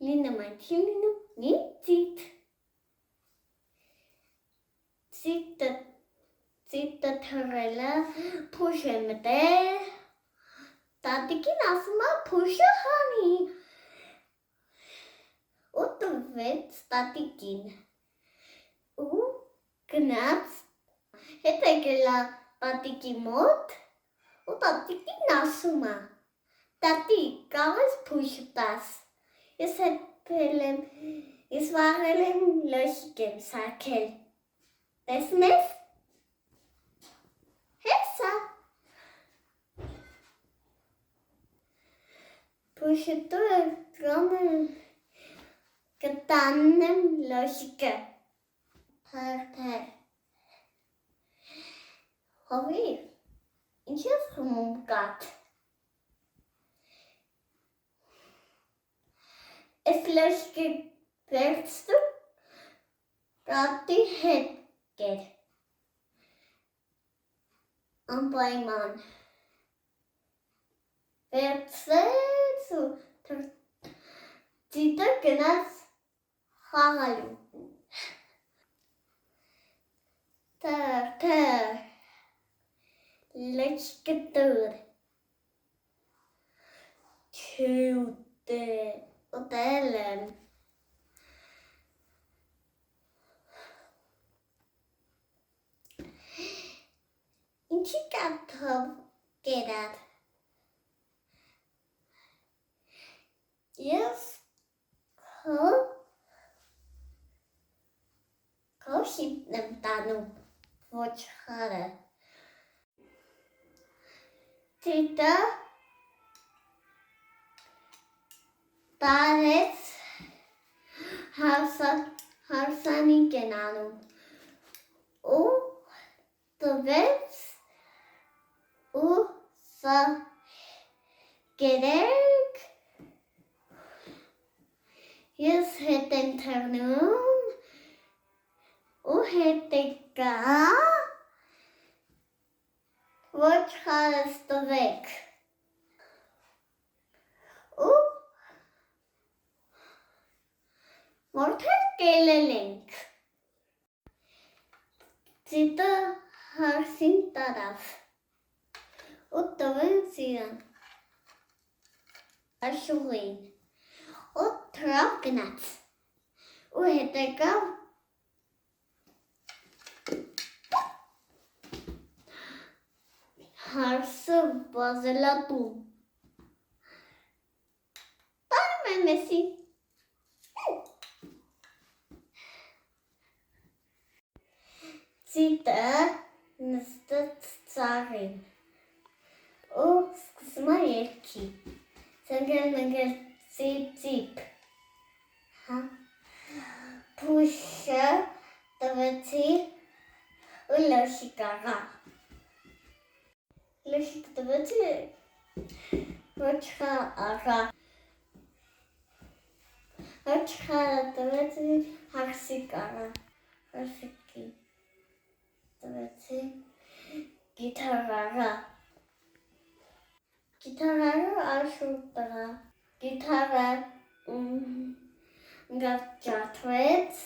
լինում է, չի լինում, մի ծիտ։ Ծիտը թռելը փուշ է մտել, տատիկին ասում է փուշը հանի, ու տվեց տատիկին, ու գնաց, հետ եկել է տատիկի մոտ, ու տատիկին ասում է, տատիկ, կարող ես փուշը տաս, ես վաղել եմ լոշիկ եմ սարքել, տեսնես, հեսա, փուշը տուր կտանեմ լոշիկը, թեր, հովիվ, ինչ ես խմում կատ, ես լոշիկը վերցնում, կատի հետ կեր, անպայման, վերցվեց ու ծիտը գնաց խաղալու, թեր, լոշիկը տուր, չի ուտել եմ, ինչի կաթով կերար, ես քո շիպն եմ տանում, ոչխարը, ծիտը տարեց հարսանիք են անում, ու տվեց, ու սա կերեք, ես հետ եմ թռնում, ու հետ եկա, ոչխարս տվեք, ու մորթել կելել ենք, ծիտը հարսին տարավ, ու տվեց իրան, աշուղին, ու թրավ գնաց, ու հետ եկավ, հարսը վազելա տուն, տանում եմ եսի, ծիտը նստեց ծառին, ու սկսում է երգի, ծնգել ծիպ, փուշը տվեցի ու լոշիկ աղա, լոշիկը տվեցի ոչխար աղա, ոչխարը տվեցի հարսիկ աղա, հարսիկին տվեցի գիթառ աղա, գիթառը աշուղ տղա, գիթառը ջարդվեց,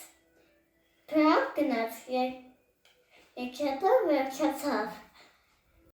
թրավ գնաց, եկետը վերջացավ,